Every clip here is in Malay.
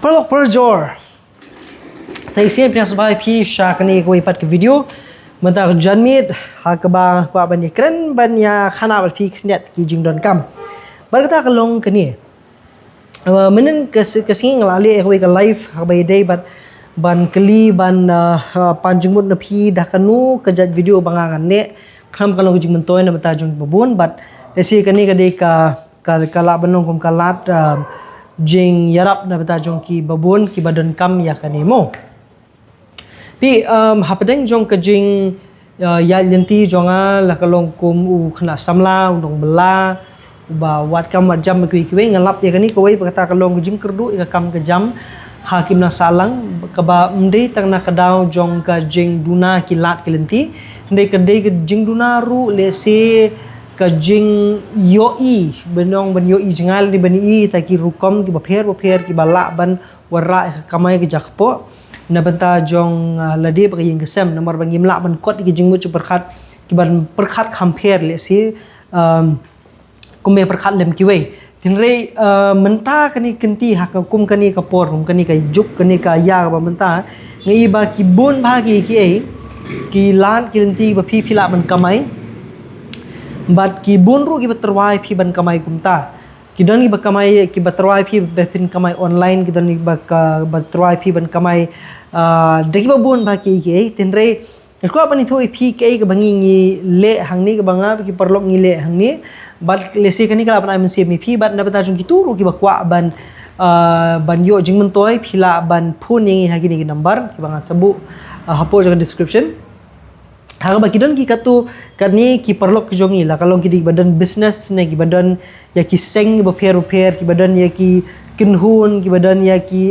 Perlok perjor. Saya siap yang sebagai pisah kini kau ipat ke video. Mentah janmit hakba kwa bani keren banya khana berpi kniat ki jingdon kam. Berkata kelong kini. Menen kesing ngalali kau ke live hakba day ban keli ban panjengmut napi dah kanu kejat video bangangan ne kam kalau jing mentoy na betajung babun but esi kani kadai ka banong kum kalat jing yarap na betajung ki babun ki badan kam ya kani mo pi hapadeng jong ke jing ya lenti jonga la kalong kum u khna samla undong bela ba wat kam wat jam ki ngalap ya kani koi kata kalong jing kerdu ka kam ke jam hakim na salang kaba mde tang na kadau jong ka jing duna kilat kilenti ndai kadai ke jing duna ru le se ka jing yoi benong ban yoi jengal di bani i taki rukom ki bapher ki bala ban wara kamai ki jakpo na banta jong lade ba yin kesem nomor bangim la ban kot ki jing mu chu perkhat ki ban perkhat khamper le se kume perkhat lem ki wei tinrei menta kani kenti hak kum kani kapor kum kani kai juk kani ka ya ba menta ngai ba ki bon bhagi ki ai ki lan ki lenti ba phi phila ban kamai bat ki bon ru ki baterwai phi ban kamai kumta ki don ki ba kamai ki baterwai phi bepin kamai online ki don ki ba baterwai phi ban kamai deki ba bon bhagi ki ai tinrei ko apa ni thoi phi ke ke bangi ngi le hangni ke banga ki perlok ngi le hangni bat lesi kani kala pan mi phi bat na bata jung ki turu ki bakwa ban yo jing mentoi phila ban phone ngi ha ki number ki banga sabu hapo jangan description ha ba ki don ki katu kani ki perlok ki jongi la kalau ki di badan business ne ki badan ya ki seng ba pher ki badan ya ki kinhun ki badan ya ki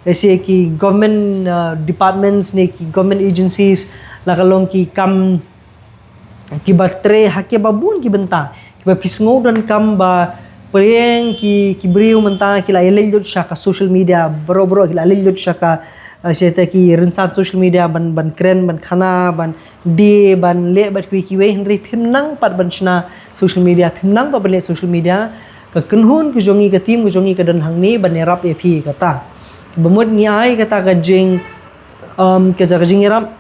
lesi ki government departments ne ki government agencies la kalong ki kam ki batre hakke babun ki benta ki ba pisngo dan kam ba preng ki briu menta ki la elel shaka social media bro ki la elel shaka seta ki rinsan social media ban kren ban khana ban de ban le bat ki we henry phimnang pat ban chna social media phimnang ba le social media ka kunhun ki jongi ka tim ki jongi ka dan hangni ban rap e phi kata bemut ni ai kata ka jing ke jaga jing rap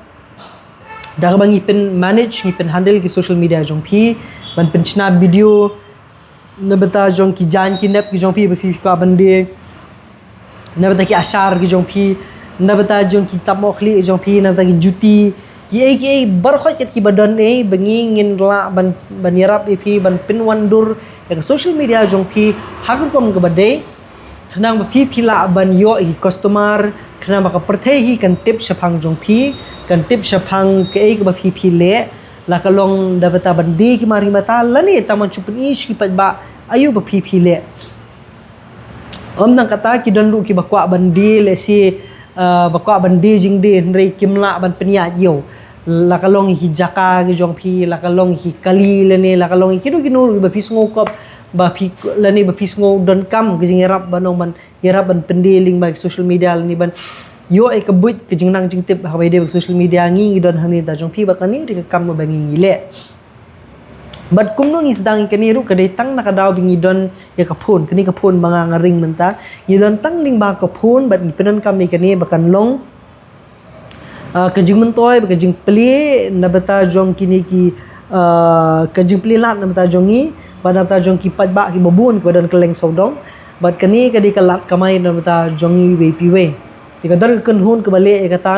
dah bangi pen manage ni pen handle ki social media jong phi ban pen chna video na bata jong ki jan ki nap ki jong phi phi ka bande na bata ki ashar ki jong phi na bata jong ki tamokhli jong phi na bata ki juti ye bar khoi ket ki badan e bangi ngin la ban yarap e phi ban pen wandur ya social media jong phi hagur kom ke bade khnang ba phi phila ban yo i customer khnang ba ka perthehi kan tip saphang jong phi kan tip saphang ke ba phi le la kalong dabata bandi ki mari mata lani taman chupni ki ba ayu ba phi le nang kata ki don lu ki bakwa bandi le si bakwa bandi jing de rei kimla ban penya yo la kalong hi jaka ki jong phi la kalong hi kali lani la kalong ki du ki nur ba phi ngokop ba phi lani ba phi ngo don kam ki jing yarap banong ban yarap ban pendeling ba social media lani ban yo ai kabut ke jingnang jing tip ha bai de social media ngi don hani da jong phi ba kani ri kam ba ngi le bat kumno ngi sedang kani ru kadai tang na kadau bingi don ya kapun kani kapun banga ngaring menta ngi don tang ling ba kapun bat penan kam ni kani bakan long ke jing mentoi ba ke jing pli na bata jong kini ki ke jing pli lat na bata jongi ba na bata jong ki pat ba ki babun ko don keleng sodong bat kani kadai kalat kamai na bata jongi we pi we jika dar kenhun ke balik kata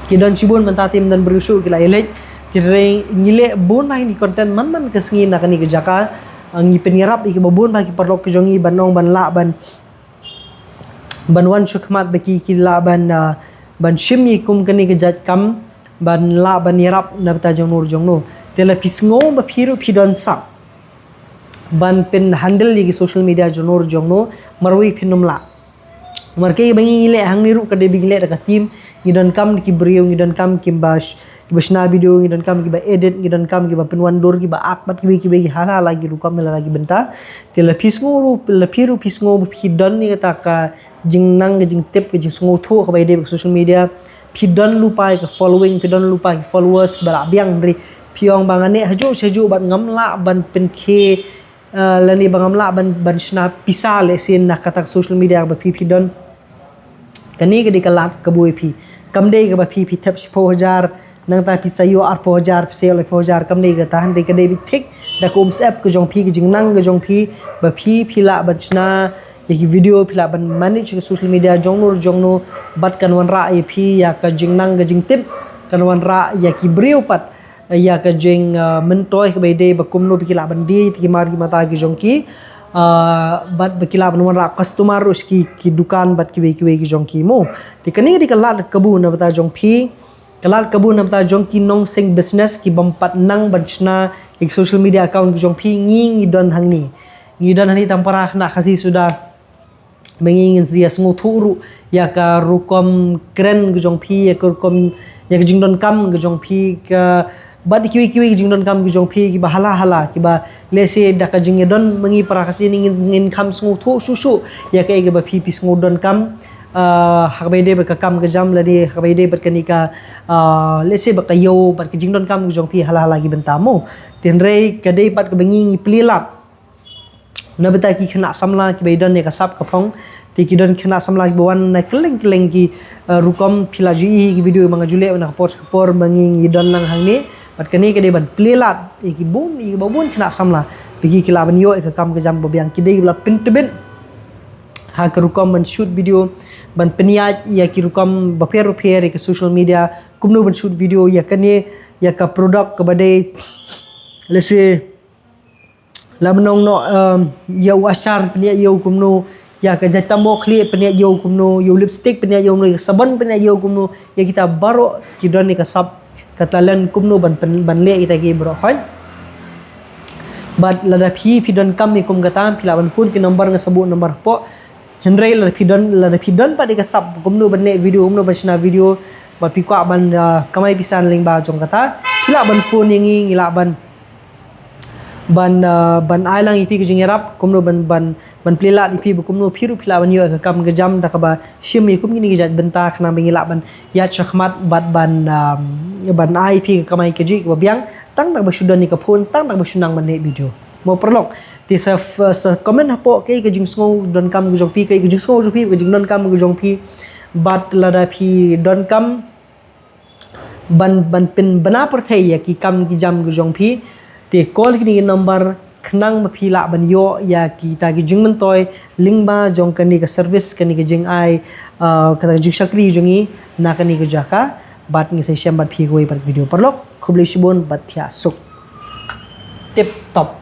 kidan cibun mentatim dan berusu kila elek kireng ngile bon mai ni konten man kesengi nak ni kejaka ngi penyerap iki babun bagi perlok kejongi banong ban la ban wan syukmat bagi kila ban shimi kum kani kejat kam ban la ban yerap na bata jong nur jong no tela pisngo ba phiru phidon sak ban pen handle lagi social media jonor jong no marwi phinum la marke bangi le hang ni ru ka de bingle da tim ngidon kam ki brio ngidon kam ki bash ki bashna video ngidon kam ki ba edit ngidon kam ki ba penwan dor ki ba akbat ki be hala lagi ru kam lagi benta tela pisngo ru la piru pisngo phidon ni kata ka jingnang jing tip ki jing sngo thu ka ba de social media phidon lupa ka following phidon lupa ki followers ba biang ri piong bangane haju seju bat ngam la ban pen ke lani bangamla ban shna pisale sin na katak social media ba pi don kani ke dikalat ke bui pi kamdei ke ba pi tap 10,000 nang ta pi sayo 8,000 se 8,000 kamdei ke tahan de ke de thik da ko sep ke jong pi ke jing nang ke jong pi ba pi la ban shna ye video pila ban manage ke social media jongno bat kan wan ra ye pi ya ka jing nang ke jing tip kan wan ra ya ki brio pat ya ka jing mentoy ke be de ba kumno pi la ban di ti mar ki mata ki jong ki bat bakila ban wan ra customer uski ki dukan bat ki ki jong ki mo ti kani di kalat kabu na bata jong pi kalat kabu na bata jong ki nong sing business ki bampat nang ban chna ik social media account ki jong pi ngi don hang ni ngi don hani tampara na khasi sudah mengingin dia sengu turu ya ka rukom keren ki jong pi ya ka rukom ya ka jingdon kam ki jong pi ka bat kiwi jingdon kam ki jong pi ki bahala ki ba lese da ka jing don mengi para kasi ngin kam sengu thu susu ya ka ba pi sengu don kam hakbede ba ka kam ka jam la di hakbede ba ka ni ka lese ba ka yo ba ka jingdon kam ki jong pi hala ki bentamo tenrei ka dei bat ka bengi plilat na beta ki khna samla ki beidon ne ka sap ka phong ti ki don khna samla ki bawan na keleng ki rukom philaji ki video manga jule na post por mangi don nang hang ni pat kani ke de ban plelat ki bun i babun khna samla bigi ki la ban yo ka kam ka jam bobiang ki de la pintben ha ka rukom ban shoot video ban peniat ya ki rukom ba per ke social media kumno ban shoot video ya kani ya ka product ka bade lese lamnong no yo asar penia yo kumno ya ka jatamo clear penia yo kumno yo lipstick penia yo no sabon penia yo kumno ya kita baro kidon ni ka sab katalan kumno ban le kita ki bro khan bad lada phi don kam ni kum gatam pila ban phone ki number nga sabu number po henry lada phi don pa di ka sab kumno ban le video kumno ban sina video ba pi kwa ban kamai pisan ling ba jong kata pila ban phone ngi la ban ai lang ipi ke jingerap kumno ban plila ipi bu kumno phiru phila ban yo ka kam ga jam da ka ba shimi kum ni ga benta khna bingila ban ya chakmat ban ai ipi ka kamai ke ji ba biang tang nak ba sudan ni ka phone tang nak ba sunang ban ne video mo perlok ti sa comment hapo ke jing sngo don kam gu jong pi ke jing sngo ju pi ke jing don kam gu jong pi bat lada pi don kam ban pin bana per thai ya ki kam ki jam gu jong pi te call kini number khnang ma phila ban yo ya ki ta ki jing mentoy link ba jong kani ka service kani ka jing ai kata jing shakri jongi na kani ka jaka bat ngi sai sham bat phi goi par video parlok khubli shibon bat thia suk tip top